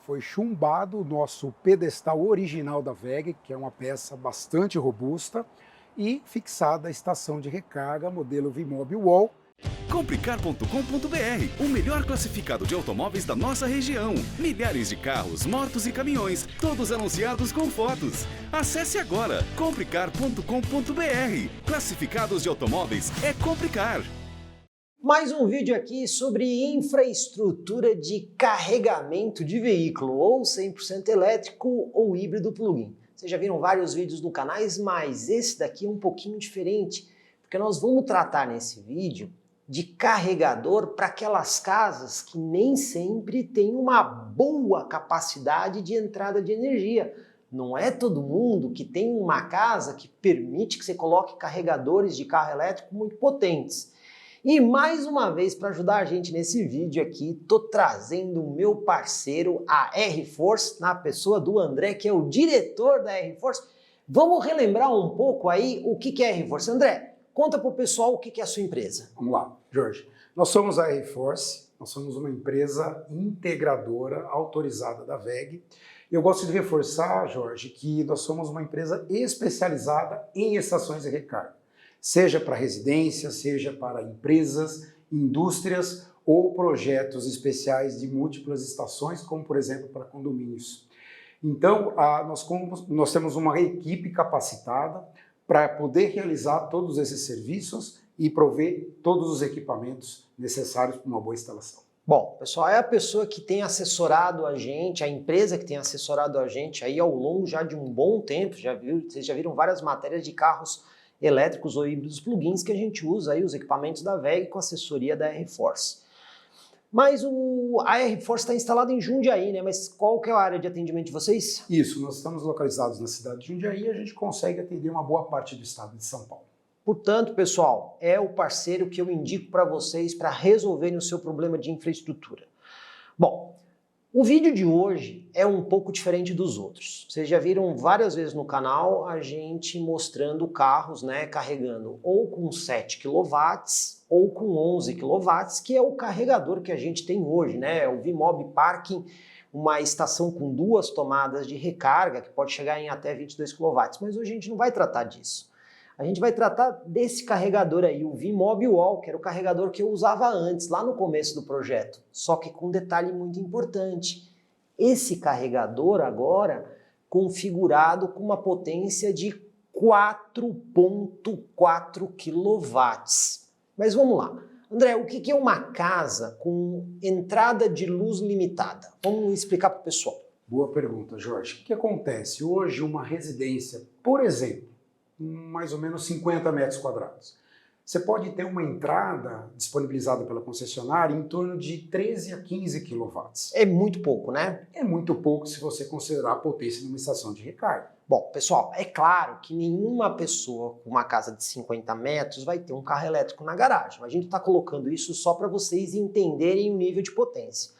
foi chumbado o nosso pedestal original da WEG, que é uma peça bastante robusta, e fixada a estação de recarga modelo Vimob Wall. Complicar.com.br, o melhor classificado de automóveis da nossa região. Milhares de carros, motos e caminhões, todos anunciados com fotos. Acesse agora, complicar.com.br. Classificados de automóveis é Complicar. Mais um vídeo aqui sobre infraestrutura de carregamento de veículo, ou 100% elétrico ou híbrido plug-in. Vocês já viram vários vídeos no canal, mas esse daqui é um pouquinho diferente, porque nós vamos tratar nesse vídeo de carregador para aquelas casas que nem sempre têm uma boa capacidade de entrada de energia. Não é todo mundo que tem uma casa que permite que você coloque carregadores de carro elétrico muito potentes. E mais uma vez, para ajudar a gente nesse vídeo aqui, tô trazendo o meu parceiro, a R-Force, na pessoa do André, que é o diretor da R-Force. Vamos relembrar um pouco aí o que é a R-Force. André, conta para o pessoal o que é a sua empresa. Vamos lá, Jorge. Nós somos a R-Force, nós somos uma empresa integradora autorizada da WEG. Eu gosto de reforçar, Jorge, que nós somos uma empresa especializada em estações de recarga. Seja para residências, seja para empresas, indústrias ou projetos especiais de múltiplas estações, como por exemplo para condomínios. Então, nós temos uma equipe capacitada para poder realizar todos esses serviços e prover todos os equipamentos necessários para uma boa instalação. Bom, pessoal, é a pessoa que tem assessorado a gente, a empresa que tem assessorado a gente aí ao longo já de um bom tempo, vocês já viram várias matérias de carros elétricos ou híbridos plugins que a gente usa aí, os equipamentos da WEG com assessoria da R-Force. Mas a R-Force está instalada em Jundiaí, né? Mas qual que é a área de atendimento de vocês? Isso, nós estamos localizados na cidade de Jundiaí e a gente consegue atender uma boa parte do estado de São Paulo. Portanto, pessoal, é o parceiro que eu indico para vocês para resolverem o seu problema de infraestrutura. Bom, o vídeo de hoje é um pouco diferente dos outros. Vocês já viram várias vezes no canal a gente mostrando carros, né, carregando ou com 7 kW ou com 11 kW, que é o carregador que a gente tem hoje, né? O Vimob Parking, uma estação com 2 tomadas de recarga que pode chegar em até 22 kW. Mas hoje a gente não vai tratar disso. A gente vai tratar desse carregador aí, o Vimob Wall, que era o carregador que eu usava antes, lá no começo do projeto. Só que com um detalhe muito importante. Esse carregador agora configurado com uma potência de 4,4 kW. Mas vamos lá. André, o que é uma casa com entrada de luz limitada? Vamos explicar para o pessoal. Boa pergunta, Jorge. O que acontece? Hoje uma residência, por exemplo, mais ou menos 50 metros quadrados. Você pode ter uma entrada disponibilizada pela concessionária em torno de 13 a 15 kW. É muito pouco, né? É muito pouco se você considerar a potência de uma estação de recarga. Bom, pessoal, é claro que nenhuma pessoa com uma casa de 50 metros vai ter um carro elétrico na garagem. A gente está colocando isso só para vocês entenderem o nível de potência.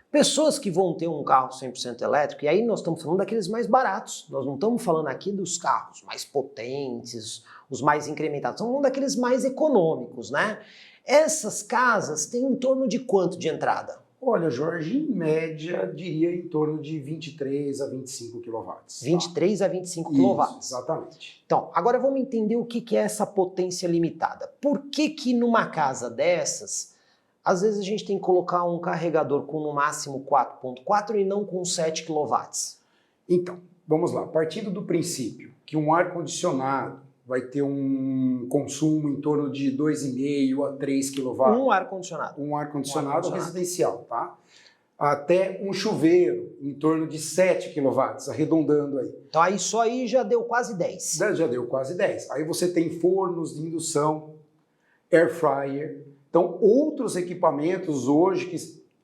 Pessoas que vão ter um carro 100% elétrico, e aí nós estamos falando daqueles mais baratos, nós não estamos falando aqui dos carros mais potentes, os mais incrementados, estamos falando daqueles mais econômicos, né? Essas casas têm em torno de quanto de entrada? Olha, Jorge, em média, diria em torno de 23 a 25 kW. 23 a 25 kW. Isso, exatamente. Então, agora vamos entender o que é essa potência limitada. Por que numa casa dessas, às vezes a gente tem que colocar um carregador com no máximo 4,4 e não com 7 kW? Então, vamos lá. Partindo do princípio que um ar-condicionado vai ter um consumo em torno de 2,5 a 3 kW. Um ar-condicionado. Um ar-condicionado residencial, tá? Até um chuveiro em torno de 7 kW, arredondando aí. Então aí só aí já deu quase 10. Já deu quase 10. Aí você tem fornos de indução, air fryer. Então, outros equipamentos hoje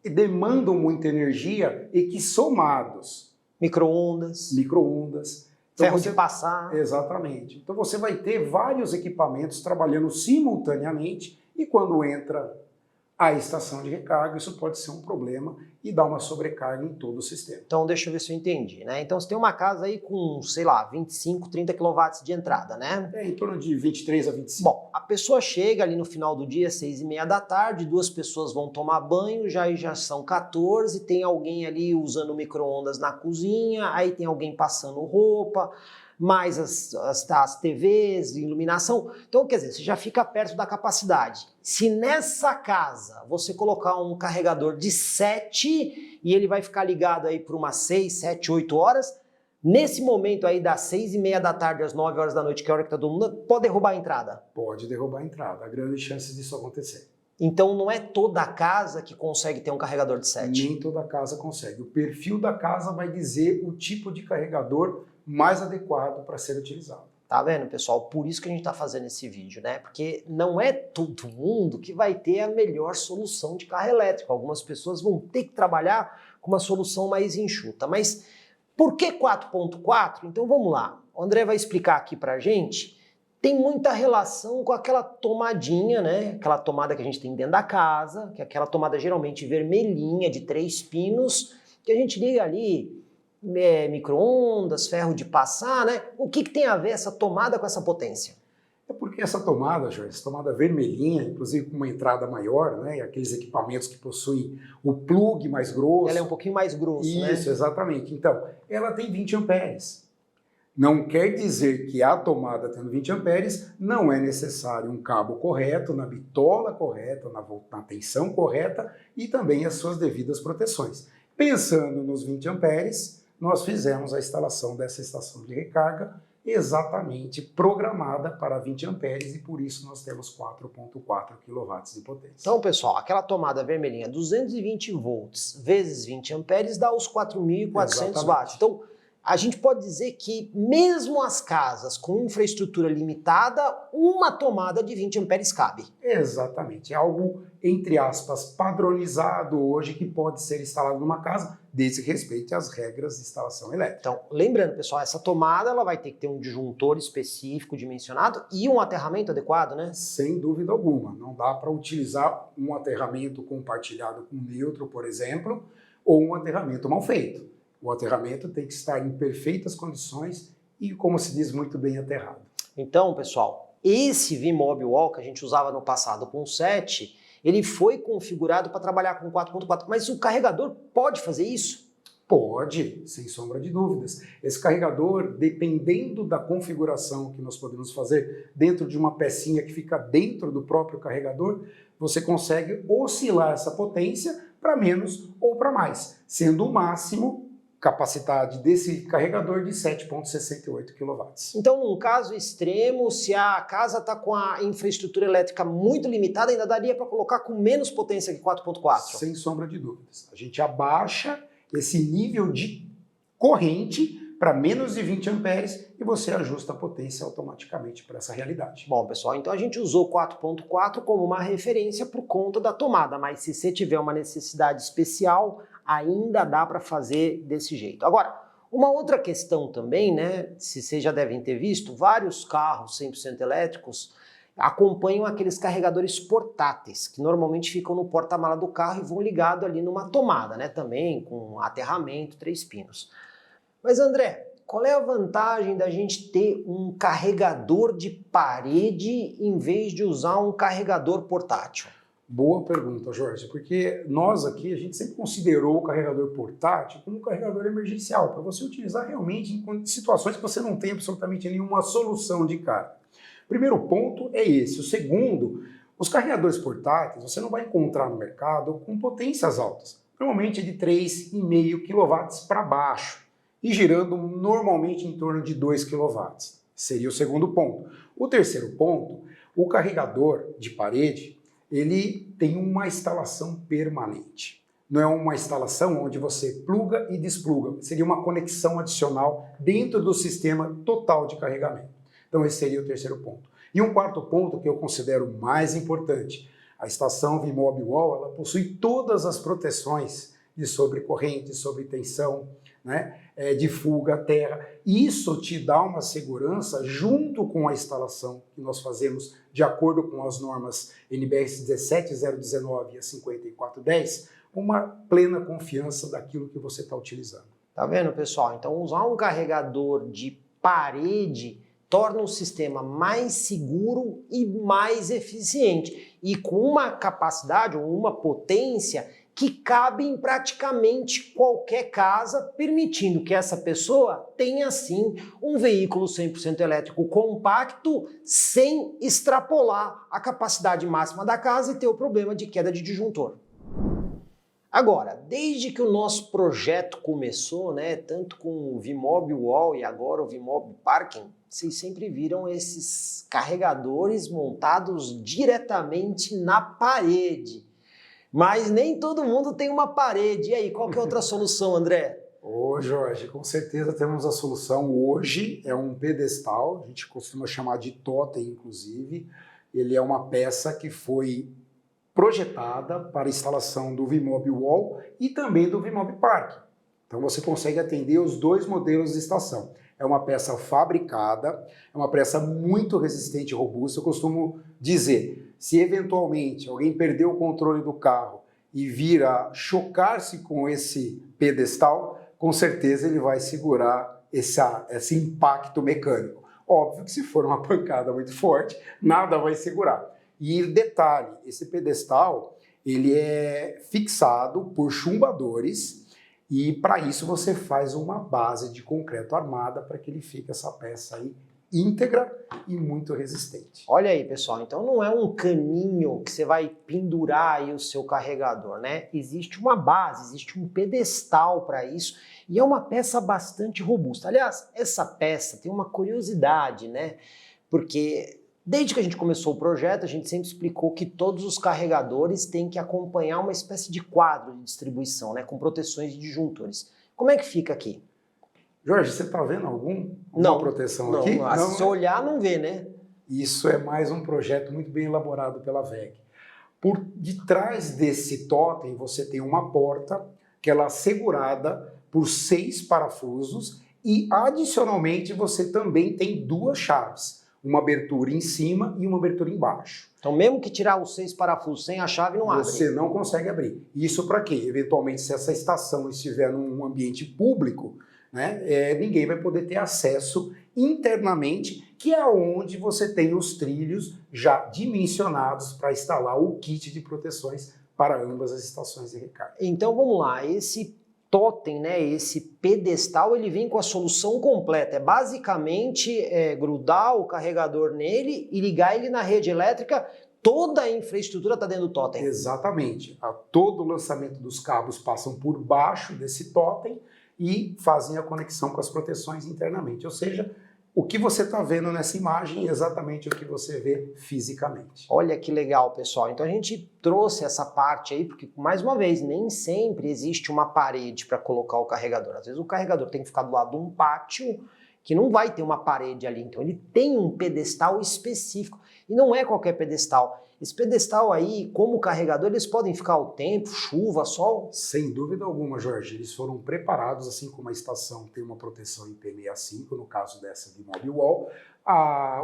que demandam muita energia e que somados... Micro-ondas. Então Ferro de passar. Exatamente. Então você vai ter vários equipamentos trabalhando simultaneamente e quando entra a estação de recarga, isso pode ser um problema e dar uma sobrecarga em todo o sistema. Então, deixa eu ver se eu entendi, né? Então, você tem uma casa aí com, sei lá, 25, 30 kW de entrada, né? É em torno de 23 a 25. Bom, a pessoa chega ali no final do dia, 6h30 da tarde, 2 pessoas vão tomar banho, já são 14, tem alguém ali usando micro-ondas na cozinha, aí tem alguém passando roupa, mais as TVs, iluminação. Então, quer dizer, você já fica perto da capacidade. Se nessa casa você colocar um carregador de 7 e ele vai ficar ligado aí por umas 6, 7, 8 horas, nesse momento aí das 6h30 da tarde às 9 horas da noite, que é a hora que tá todo mundo, pode derrubar a entrada? Pode derrubar a entrada, há grandes chances disso acontecer. Então não é toda a casa que consegue ter um carregador de 7? Nem toda casa consegue. O perfil da casa vai dizer o tipo de carregador mais adequado para ser utilizado. Tá vendo, pessoal? Por isso que a gente está fazendo esse vídeo, né? Porque não é todo mundo que vai ter a melhor solução de carro elétrico. Algumas pessoas vão ter que trabalhar com uma solução mais enxuta. Mas por que 4.4? Então vamos lá. O André vai explicar aqui pra gente. Tem muita relação com aquela tomadinha, né? Aquela tomada que a gente tem dentro da casa, que é aquela tomada geralmente vermelhinha, de 3 pinos, que a gente liga ali micro-ondas, ferro de passar, né? O que tem a ver essa tomada com essa potência? É porque essa tomada, Jorge, essa tomada vermelhinha, inclusive com uma entrada maior, né? E aqueles equipamentos que possuem o plug mais grosso. Ela é um pouquinho mais grosso, né? Isso, exatamente. Então, ela tem 20 amperes. Não quer dizer que a tomada tendo 20 amperes não é necessário um cabo correto, na bitola correta, na tensão correta e também as suas devidas proteções. Pensando nos 20 amperes, nós fizemos a instalação dessa estação de recarga exatamente programada para 20 amperes e por isso nós temos 4.4 kW de potência. Então, pessoal, aquela tomada vermelhinha 220 volts vezes 20 amperes dá os 4.400 watts. Então, a gente pode dizer que mesmo as casas com infraestrutura limitada, uma tomada de 20 amperes cabe. Exatamente. É algo, entre aspas, padronizado hoje que pode ser instalado numa casa, desde que respeite as regras de instalação elétrica. Então, lembrando, pessoal, essa tomada ela vai ter que ter um disjuntor específico dimensionado e um aterramento adequado, né? Sem dúvida alguma. Não dá para utilizar um aterramento compartilhado com neutro, por exemplo, ou um aterramento mal feito. O aterramento tem que estar em perfeitas condições e, como se diz, muito bem aterrado. Então, pessoal, esse V-Mobile Wall que a gente usava no passado com 7, ele foi configurado para trabalhar com 4.4, mas o carregador pode fazer isso? Pode, sem sombra de dúvidas. Esse carregador, dependendo da configuração que nós podemos fazer dentro de uma pecinha que fica dentro do próprio carregador, você consegue oscilar essa potência para menos ou para mais, sendo o máximo capacidade desse carregador de 7,68 kW. Então, num caso extremo, se a casa está com a infraestrutura elétrica muito limitada, ainda daria para colocar com menos potência que 4.4? Sem sombra de dúvidas. A gente abaixa esse nível de corrente para menos de 20 amperes e você ajusta a potência automaticamente para essa realidade. Bom, pessoal, então a gente usou 4.4 como uma referência por conta da tomada, mas se você tiver uma necessidade especial, ainda dá para fazer desse jeito. Agora, uma outra questão também, né, se vocês já devem ter visto, vários carros 100% elétricos acompanham aqueles carregadores portáteis, que normalmente ficam no porta-mala do carro e vão ligados ali numa tomada, né, também com aterramento, 3 pinos. Mas André, qual é a vantagem da gente ter um carregador de parede em vez de usar um carregador portátil? Boa pergunta, Jorge, porque nós aqui, a gente sempre considerou o carregador portátil como um carregador emergencial, para você utilizar realmente em situações que você não tem absolutamente nenhuma solução de carga. Primeiro ponto é esse. O segundo, os carregadores portáteis você não vai encontrar no mercado com potências altas, normalmente é de 3,5 kW para baixo e girando normalmente em torno de 2 kW. Seria o segundo ponto. O terceiro ponto, o carregador de parede, ele tem uma instalação permanente. Não é uma instalação onde você pluga e despluga. Seria uma conexão adicional dentro do sistema total de carregamento. Então esse seria o terceiro ponto. E um quarto ponto que eu considero mais importante. A estação V-Mobile Wall, ela possui todas as proteções de sobrecorrente, sobre tensão, né, de fuga, terra. Isso te dá uma segurança junto com a instalação que nós fazemos de acordo com as normas NBR 17019 e a 5410, uma plena confiança daquilo que você está utilizando. Tá vendo, pessoal? Então, usar um carregador de parede torna o sistema mais seguro e mais eficiente e com uma capacidade ou uma potência que cabe em praticamente qualquer casa, permitindo que essa pessoa tenha, sim, um veículo 100% elétrico compacto sem extrapolar a capacidade máxima da casa e ter o problema de queda de disjuntor. Agora, desde que o nosso projeto começou, né, tanto com o VMob Wall e agora o VMob Parking, vocês sempre viram esses carregadores montados diretamente na parede. Mas nem todo mundo tem uma parede. E aí, qual que é outra solução, André? Ô, Jorge, com certeza temos a solução. Hoje é um pedestal, a gente costuma chamar de totem, inclusive. Ele é uma peça que foi projetada para a instalação do VMob Wall e também do VMob Park. Então você consegue atender os dois modelos de estação. É uma peça fabricada, é uma peça muito resistente e robusta. Eu costumo dizer, se eventualmente alguém perder o controle do carro e vir a chocar-se com esse pedestal, com certeza ele vai segurar esse impacto mecânico. Óbvio que se for uma pancada muito forte, nada vai segurar. E detalhe, esse pedestal ele é fixado por chumbadores e para isso você faz uma base de concreto armada para que ele fique essa peça aí íntegra e muito resistente. Olha aí, pessoal, então não é um caninho que você vai pendurar aí o seu carregador, né? Existe uma base, existe um pedestal para isso e é uma peça bastante robusta. Aliás, essa peça tem uma curiosidade, né? Porque desde que a gente começou o projeto, a gente sempre explicou que todos os carregadores têm que acompanhar uma espécie de quadro de distribuição, né? Com proteções de disjuntores. Como é que fica aqui? Jorge, você está vendo alguma proteção aqui? Não, se você olhar, não vê, né? Isso é mais um projeto muito bem elaborado pela WEG. Por detrás desse totem, você tem uma porta que ela é segurada por 6 parafusos e, adicionalmente, você também tem 2 chaves. Uma abertura em cima e uma abertura embaixo. Então, mesmo que tirar os 6 parafusos sem a chave, não abre. Você não consegue abrir. Isso para quê? Eventualmente, se essa estação estiver num ambiente público, né, ninguém vai poder ter acesso internamente, que é onde você tem os trilhos já dimensionados para instalar o kit de proteções para ambas as estações de recarga. Então vamos lá, esse totem, né, esse pedestal, ele vem com a solução completa. É basicamente grudar o carregador nele e ligar ele na rede elétrica. Toda a infraestrutura está dentro do totem. Exatamente. Todo o lançamento dos cabos passam por baixo desse totem e fazem a conexão com as proteções internamente. Ou seja, o que você está vendo nessa imagem é exatamente o que você vê fisicamente. Olha que legal, pessoal. Então a gente trouxe essa parte aí, porque, mais uma vez, nem sempre existe uma parede para colocar o carregador. Às vezes o carregador tem que ficar do lado de um pátio que não vai ter uma parede ali. Então ele tem um pedestal específico. E não é qualquer pedestal. Esse pedestal aí, como carregador, eles podem ficar o tempo, chuva, sol? Sem dúvida alguma, Jorge. Eles foram preparados, assim como a estação tem uma proteção IP65, no caso dessa de VMob Wall,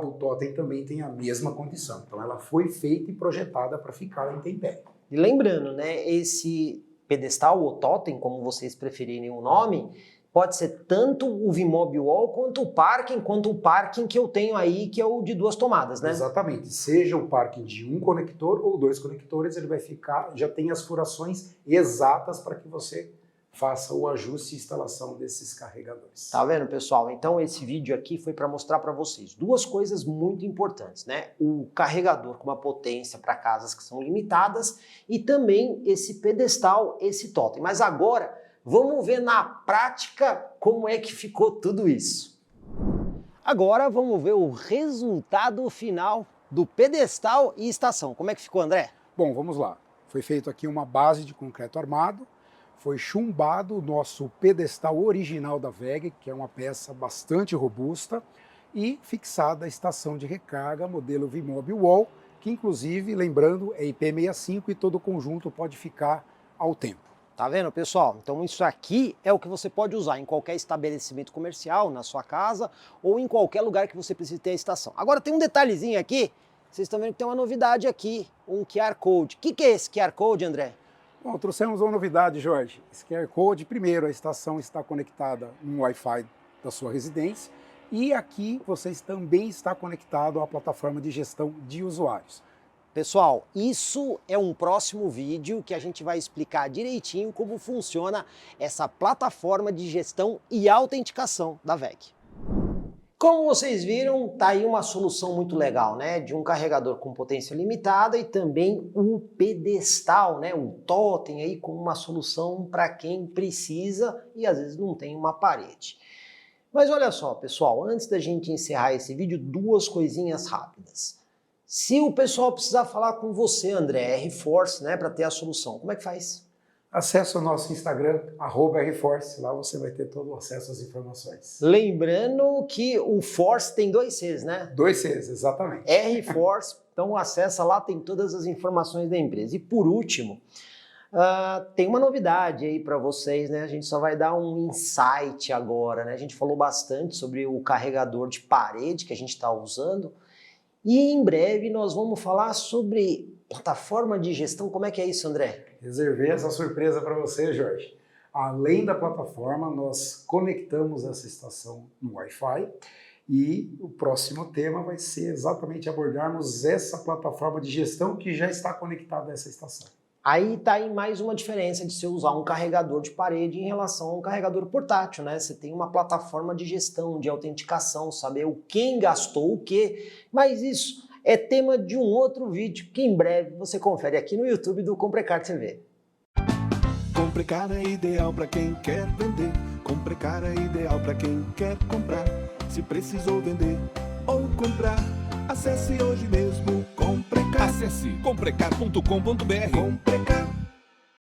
o totem também tem a mesma condição. Então ela foi feita e projetada para ficar em intempérie. E lembrando, né, esse pedestal ou totem, como vocês preferirem o nome, pode ser tanto o VMob Wall quanto o parking que eu tenho aí, que é o de 2 tomadas, né? Exatamente. Seja o parking de um conector ou 2 conectores, ele vai ficar, já tem as furações exatas para que você faça o ajuste e instalação desses carregadores. Tá vendo, pessoal? Então esse vídeo aqui foi para mostrar para vocês 2 coisas muito importantes, né? O carregador com uma potência para casas que são limitadas e também esse pedestal, esse totem. Mas agora vamos ver na prática como é que ficou tudo isso. Agora vamos ver o resultado final do pedestal e estação. Como é que ficou, André? Bom, vamos lá. Foi feito aqui uma base de concreto armado, foi chumbado o nosso pedestal original da WEG, que é uma peça bastante robusta, e fixada a estação de recarga modelo VMob Wall, que inclusive, lembrando, é IP65 e todo o conjunto pode ficar ao tempo. Tá vendo, pessoal? Então isso aqui é o que você pode usar em qualquer estabelecimento comercial, na sua casa ou em qualquer lugar que você precise ter a estação. Agora tem um detalhezinho aqui, vocês estão vendo que tem uma novidade aqui, um QR Code. O que é esse QR Code, André? Bom, trouxemos uma novidade, Jorge. Esse QR Code, primeiro, a estação está conectada no Wi-Fi da sua residência e aqui vocês também está conectado à plataforma de gestão de usuários. Pessoal, isso é um próximo vídeo que a gente vai explicar direitinho como funciona essa plataforma de gestão e autenticação da WEG. Como vocês viram, tá aí uma solução muito legal, né? De um carregador com potência limitada e também um pedestal, né? Um totem aí com uma solução para quem precisa e às vezes não tem uma parede. Mas olha só, pessoal, antes da gente encerrar esse vídeo, duas coisinhas rápidas. Se o pessoal precisar falar com você, André, RForce, né, para ter a solução, como é que faz? Acesse o nosso Instagram, @RForce, lá você vai ter todo o acesso às informações. Lembrando que o Force tem 2 Cs, né? 2 Cs, exatamente. RForce, então acessa lá, tem todas as informações da empresa. E por último, tem uma novidade aí para vocês, né? A gente só vai dar um insight agora, né? A gente falou bastante sobre o carregador de parede que a gente está usando, e em breve nós vamos falar sobre plataforma de gestão. Como é que é isso, André? Reservei essa surpresa para você, Jorge. Além da plataforma, nós conectamos essa estação no Wi-Fi e o próximo tema vai ser exatamente abordarmos essa plataforma de gestão que já está conectada a essa estação. Aí tá aí mais uma diferença de você usar um carregador de parede em relação a um carregador portátil, né? Você tem uma plataforma de gestão, de autenticação, saber quem gastou o quê, mas isso é tema de um outro vídeo que em breve você confere aqui no YouTube do Comprecar TV. Comprecar é ideal para quem quer vender. Comprecar é ideal para quem quer comprar. Se precisou vender ou comprar, acesse hoje mesmo Comprecar. Acesse comprecar.com.br. Comprecar.